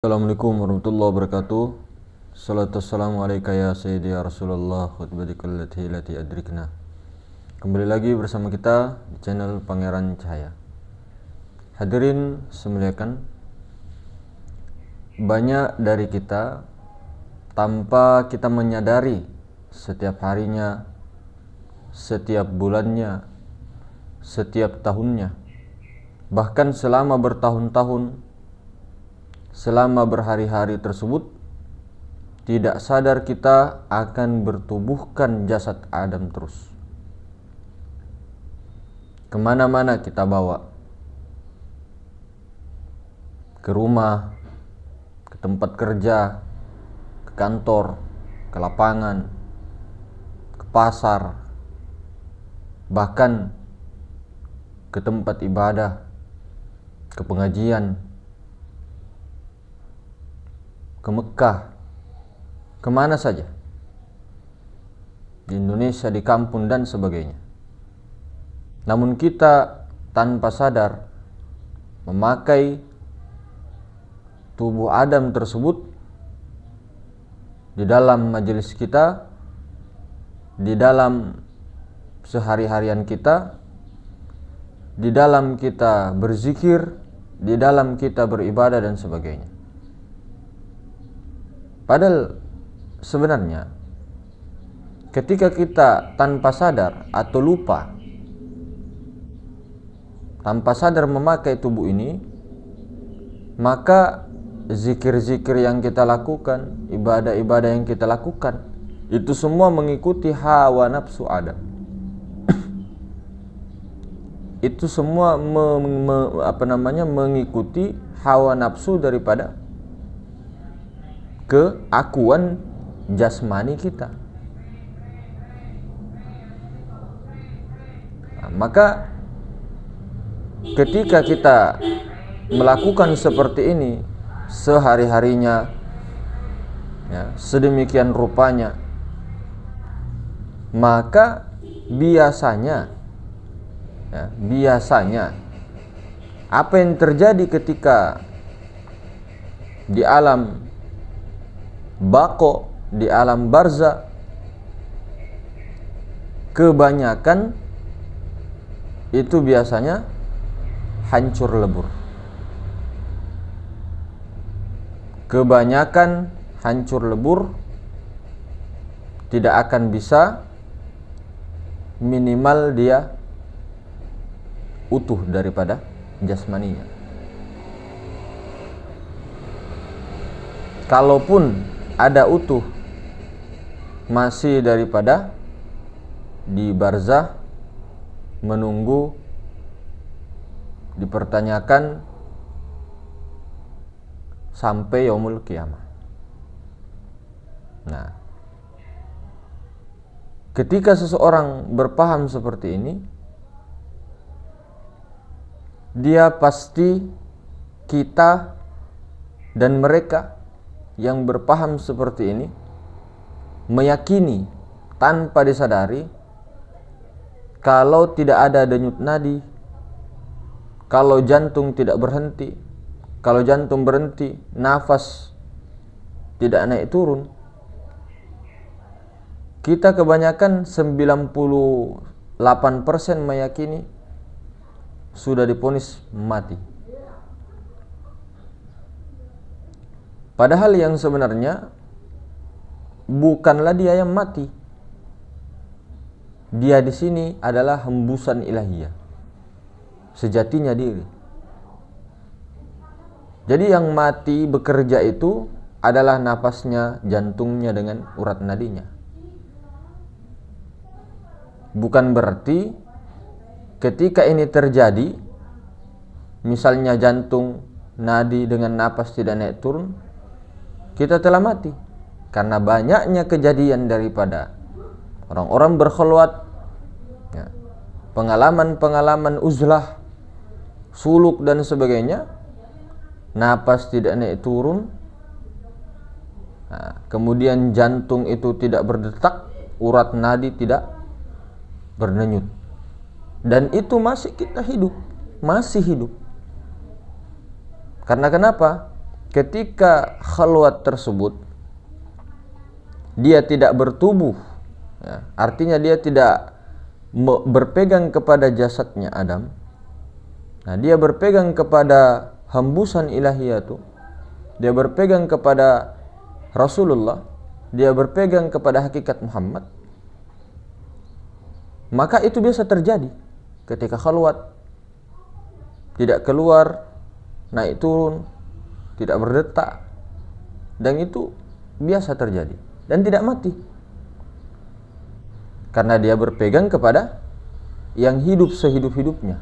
Assalamualaikum warahmatullahi wabarakatuh. Salatu wassalamu alaika ya sayyidi ya Rasulullah khutbatikal lati adrikna. Kembali lagi bersama kita di channel Pangeran Cahaya. Hadirin semuliakan, banyak dari kita tanpa kita menyadari setiap harinya, setiap bulannya, setiap tahunnya, bahkan selama bertahun-tahun, selama berhari-hari tersebut, tidak sadar kita akan bertubuhkan jasad Adam terus. Kemana-mana kita bawa, ke rumah, ke tempat kerja, ke kantor, ke lapangan, ke pasar, bahkan ke tempat ibadah, ke pengajian, ke Mekah, kemana saja, di Indonesia, di kampung dan sebagainya. Namun kita tanpa sadar memakai tubuh Adam tersebut di dalam majelis kita, di dalam sehari-harian kita, di dalam kita berzikir, di dalam kita beribadah dan sebagainya. Padahal sebenarnya ketika kita tanpa sadar atau lupa, tanpa sadar memakai tubuh ini, maka zikir-zikir yang kita lakukan, ibadah-ibadah yang kita lakukan, itu semua mengikuti hawa nafsu Adam. Itu semua mengikuti hawa nafsu daripada keakuan jasmani kita. Nah, maka ketika kita melakukan seperti ini sehari-harinya, ya, sedemikian rupanya, maka biasanya apa yang terjadi ketika di alam bako, di alam barzah, kebanyakan itu biasanya hancur lebur. Kebanyakan hancur lebur, tidak akan bisa, minimal dia utuh daripada jasmaninya. Kalaupun ada utuh, masih daripada di barzah menunggu dipertanyakan sampai yaumul qiyamah. Nah, ketika seseorang berpaham seperti ini, dia pasti, kita dan mereka yang berpaham seperti ini meyakini tanpa disadari kalau tidak ada denyut nadi, kalau jantung tidak berhenti, kalau jantung berhenti, nafas tidak naik turun. Kita kebanyakan 98% meyakini sudah divonis mati. Padahal yang sebenarnya bukanlah dia yang mati. Dia di sini adalah hembusan ilahiyah, sejatinya diri. Jadi yang mati bekerja itu adalah napasnya, jantungnya dengan urat nadinya. Bukan berarti ketika ini terjadi, misalnya jantung, nadi dengan napas tidak naik turun, kita telah mati. Karena banyaknya kejadian daripada orang-orang berkhulwat, ya, pengalaman-pengalaman uzlah, suluk dan sebagainya, napas tidak naik turun, nah, kemudian jantung itu tidak berdetak, urat nadi tidak berdenyut, dan itu masih kita hidup, masih hidup. Karena kenapa? ketika khalwat tersebut dia tidak bertubuh, ya, artinya dia tidak berpegang kepada jasadnya Adam. Nah, dia berpegang kepada hembusan ilahiyatu, dia berpegang kepada Rasulullah, dia berpegang kepada hakikat Muhammad. Maka itu biasa terjadi ketika khalwat, tidak keluar, naik turun, tidak berdetak, dan itu biasa terjadi dan tidak mati, karena dia berpegang kepada yang hidup sehidup-hidupnya.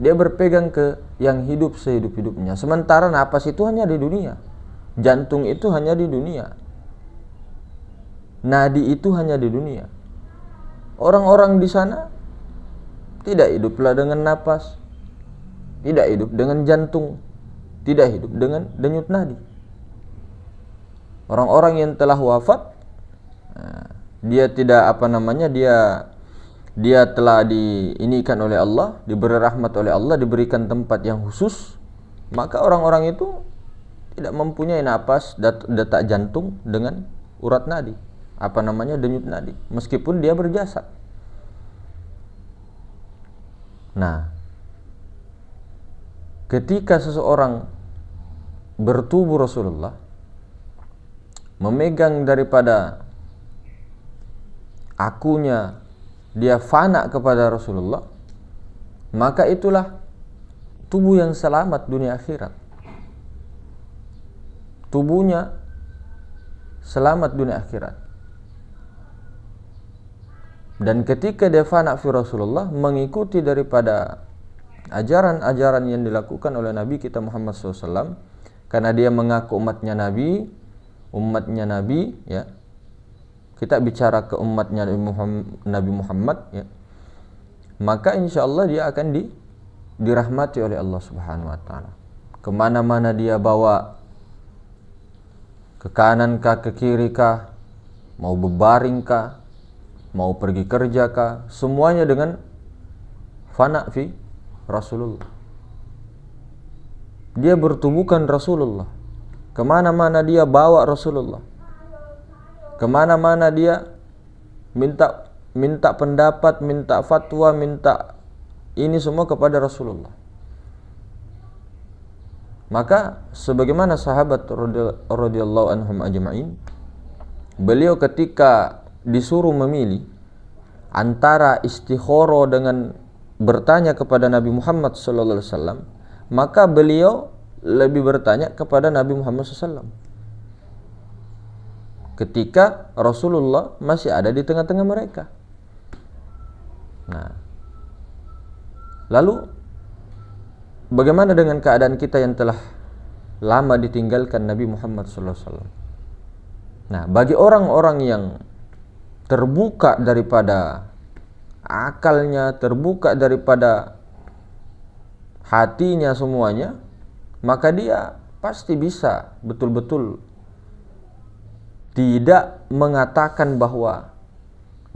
Dia berpegang ke yang hidup sehidup-hidupnya. Sementara napas itu hanya di dunia, jantung itu hanya di dunia, nadi itu hanya di dunia. Orang-orang di sana tidak hidup pula dengan napas, tidak hidup dengan jantung, tidak hidup dengan denyut nadi. Orang-orang yang telah wafat, dia tidak dia telah diinikan oleh Allah, diberi rahmat oleh Allah, diberikan tempat yang khusus. Maka orang-orang itu tidak mempunyai napas, detak jantung dengan urat nadi, denyut nadi, meskipun dia berjasad. Nah, ketika seseorang bertubuh Rasulullah, memegang daripada akunya, dia fana kepada Rasulullah, maka itulah tubuh yang selamat dunia akhirat. Tubuhnya selamat dunia akhirat. Dan ketika dia fana fi Rasulullah, mengikuti daripada ajaran-ajaran yang dilakukan oleh Nabi kita Muhammad SAW, karena dia mengaku umatnya Nabi, ya. Kita bicara ke umatnya Nabi Muhammad, ya. Maka insya Allah dia akan dirahmati oleh Allah Subhanahu Wa Taala. Kemana-mana dia bawa, ke kanan kah, ke kiri kah, mau berbaring kah, mau pergi kerja kah, semuanya dengan fana fi Rasulullah. Dia bertubuhkan Rasulullah. Kemana-mana dia bawa Rasulullah. Kemana-mana dia minta pendapat, minta fatwa, minta ini semua kepada Rasulullah. Maka sebagaimana sahabat radhiyallahu anhum ajma'in, beliau ketika disuruh memilih antara istikhara dengan bertanya kepada Nabi Muhammad SAW, maka beliau lebih bertanya kepada Nabi Muhammad SAW ketika Rasulullah masih ada di tengah-tengah mereka. Nah, lalu bagaimana dengan keadaan kita yang telah lama ditinggalkan Nabi Muhammad SAW? Nah, bagi orang-orang yang terbuka daripada akalnya, terbuka daripada hatinya semuanya, maka dia pasti bisa betul-betul tidak mengatakan bahwa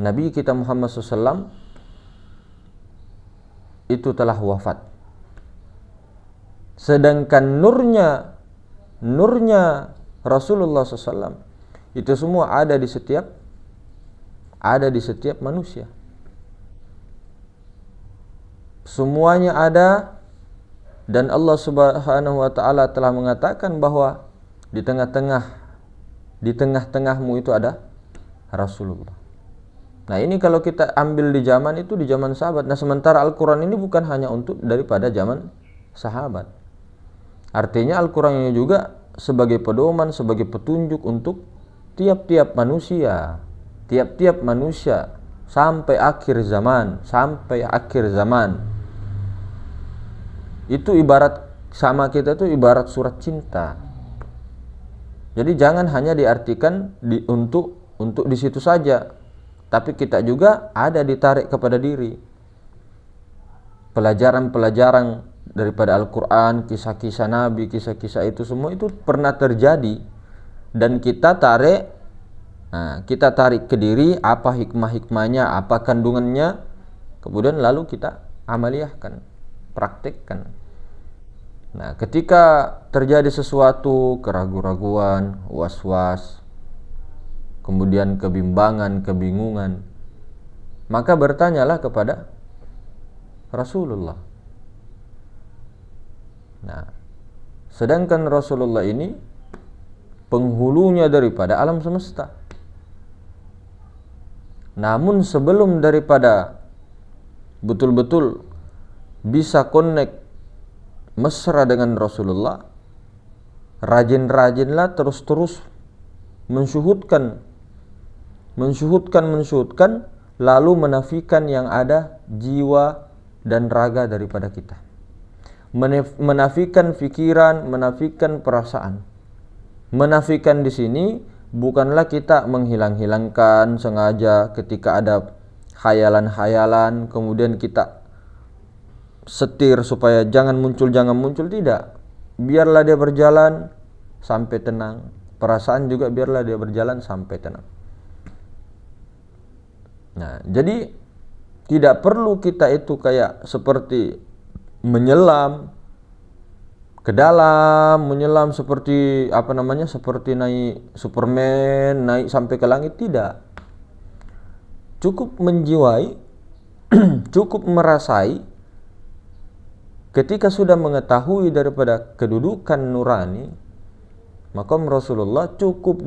Nabi kita Muhammad SAW itu telah wafat. Sedangkan nurnya Rasulullah SAW itu semua ada di setiap manusia. Semuanya ada, dan Allah Subhanahu wa taala telah mengatakan bahwa di tengah-tengahmu itu ada Rasulullah. Nah, ini kalau kita ambil di zaman sahabat. Nah, sementara Al-Qur'an ini bukan hanya untuk daripada zaman sahabat. Artinya Al-Qur'an ini juga sebagai pedoman, sebagai petunjuk untuk tiap-tiap manusia sampai akhir zaman. Itu ibarat sama kita itu ibarat surat cinta. Jadi jangan hanya diartikan untuk di situ saja, tapi kita juga ada ditarik kepada diri. Pelajaran-pelajaran daripada Al-Qur'an, kisah-kisah Nabi, kisah-kisah itu semua itu pernah terjadi, dan kita tarik ke diri apa hikmah-hikmahnya, apa kandungannya, kemudian lalu kita amaliyahkan, praktikkan. Nah, ketika terjadi sesuatu, keraguan-raguan, was-was, kemudian kebimbangan, kebingungan, maka bertanyalah kepada Rasulullah. Nah, sedangkan Rasulullah ini penghulunya daripada alam semesta. Namun sebelum daripada betul-betul bisa connect mesra dengan Rasulullah, rajin-rajinlah terus-terus mensyuhudkan, lalu menafikan yang ada jiwa dan raga daripada kita. Menafikan pikiran, menafikan perasaan. Menafikan di sini bukanlah kita menghilang-hilangkan sengaja ketika ada khayalan-khayalan, kemudian kita setir supaya jangan muncul, tidak. Biarlah dia berjalan sampai tenang. Perasaan juga biarlah dia berjalan sampai tenang. Nah, jadi tidak perlu kita itu kayak seperti menyelam ke dalam, menyelam seperti seperti naik Superman, naik sampai ke langit, tidak. Cukup menjiwai, cukup merasai. Ketika sudah mengetahui daripada kedudukan nurani, maka Rasulullah cukup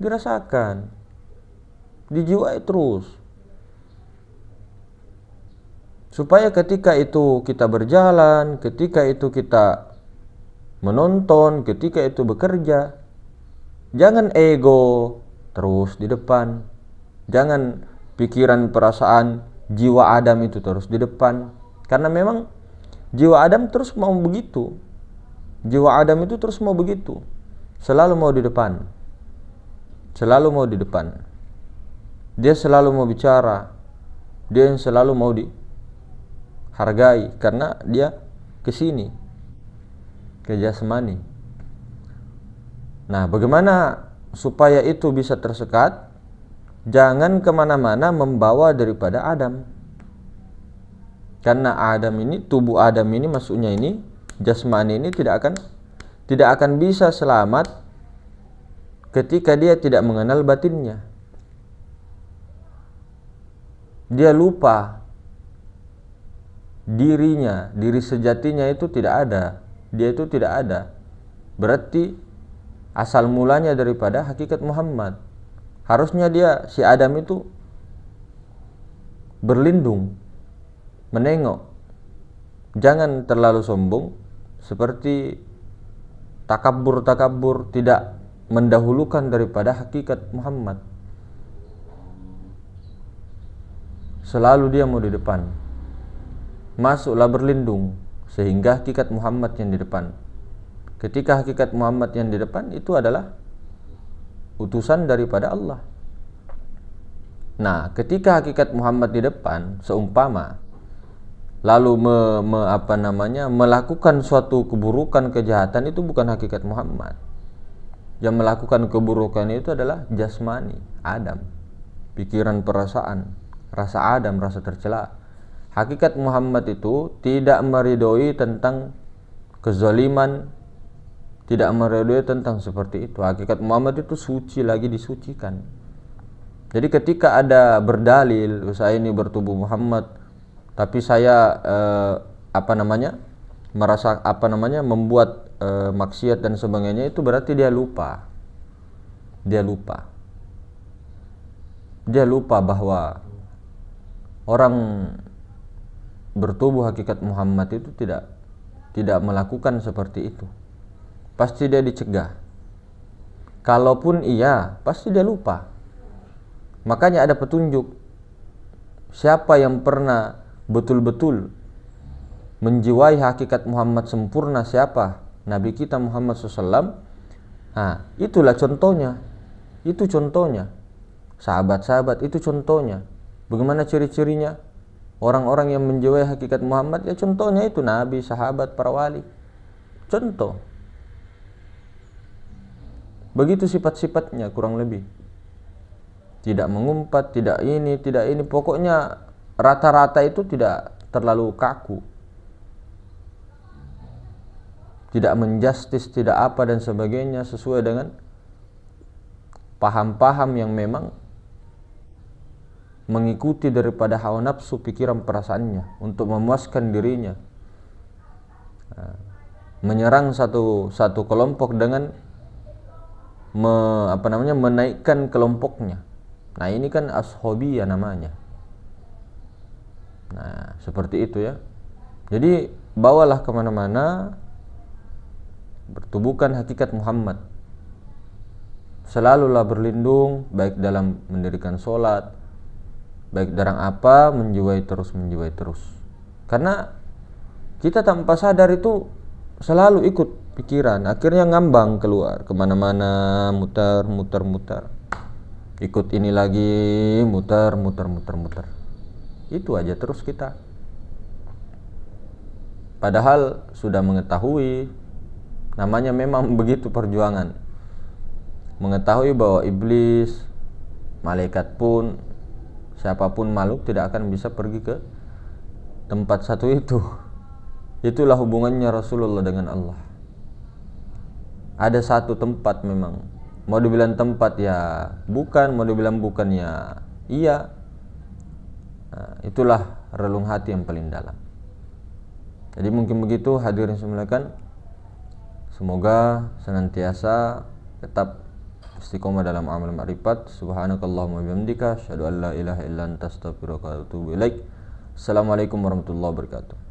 dirasakan, dijiwai terus, supaya ketika itu kita berjalan, ketika itu kita menonton, ketika itu bekerja, jangan ego terus di depan, jangan pikiran, perasaan, jiwa Adam itu terus di depan. Karena memang jiwa Adam terus mau begitu. Jiwa Adam itu terus mau begitu. Selalu mau di depan. Selalu mau di depan. Dia selalu mau bicara. Dia yang selalu mau dihargai karena dia kesini, ke jasmani. Nah, bagaimana supaya itu bisa tersekat? Jangan kemana-mana membawa daripada Adam. Karena Adam ini, tubuh Adam ini, maksudnya ini jasmani ini tidak akan bisa selamat ketika dia tidak mengenal batinnya. Dia lupa dirinya, diri sejatinya itu tidak ada. Dia itu tidak ada. Berarti asal mulanya daripada hakikat Muhammad. Harusnya si Adam itu berlindung, menengok. Jangan terlalu sombong seperti takabur, tidak mendahulukan daripada hakikat Muhammad. Selalu dia mau di depan. Masuklah berlindung sehingga hakikat Muhammad yang di depan. Ketika hakikat Muhammad yang di depan itu adalah utusan daripada Allah. Nah, ketika hakikat Muhammad di depan, seumpama lalu melakukan suatu keburukan, kejahatan, itu bukan hakikat Muhammad. Yang melakukan keburukan itu adalah jasmani, Adam, pikiran, perasaan, rasa Adam, rasa tercela. Hakikat Muhammad itu tidak meridhoi tentang kezaliman, tidak meridhoi tentang seperti itu. Hakikat Muhammad itu suci lagi disucikan. Jadi ketika ada berdalil, saya ini bertubuh Muhammad, tapi saya membuat maksiat dan sebagainya, itu berarti dia lupa. Dia lupa bahwa orang bertubuh hakikat Muhammad itu tidak melakukan seperti itu. Pasti dia dicegah. Kalaupun iya, pasti dia lupa. Makanya ada petunjuk. Siapa yang pernah betul-betul menjiwai hakikat Muhammad sempurna, siapa? Nabi kita Muhammad SAW. Nah, itulah contohnya. Itu contohnya. Sahabat-sahabat itu contohnya. Bagaimana ciri-cirinya? Orang-orang yang menjiwai hakikat Muhammad, ya contohnya itu Nabi, sahabat, para wali. Contoh. Begitu sifat-sifatnya kurang lebih. Tidak mengumpat, tidak ini, pokoknya rata-rata itu tidak terlalu kaku, tidak menjustis, tidak apa dan sebagainya, sesuai dengan paham-paham yang memang mengikuti daripada hawa nafsu pikiran perasaannya untuk memuaskan dirinya. Menyerang satu kelompok dengan menaikkan kelompoknya. Nah, ini kan ashabiyah namanya. Nah, seperti itu ya. Jadi bawalah kemana-mana, bertubuhkan hakikat Muhammad. Selalulah berlindung, baik dalam mendirikan sholat, baik dalam apa, menjiwai terus. Karena kita tanpa sadar itu selalu ikut pikiran, akhirnya ngambang keluar kemana-mana, muter. Ikut ini lagi, muter. Itu aja terus kita. Padahal sudah mengetahui, namanya memang begitu perjuangan. Mengetahui bahwa iblis, malaikat pun, siapapun makhluk tidak akan bisa pergi ke tempat satu itu. Itulah hubungannya Rasulullah dengan Allah. Ada satu tempat memang. Mau dibilang tempat ya bukan, mau dibilang bukan ya iya. Nah, itulah relung hati yang paling dalam. Jadi mungkin begitu hadirin sekalian. Semoga senantiasa tetap istiqomah dalam amal ma'rifat. Subhanakallahumma bihamdika asyhadu an la ilaha illa anta astaghfiruka wa atubu ilaik. Assalamualaikum warahmatullahi wabarakatuh.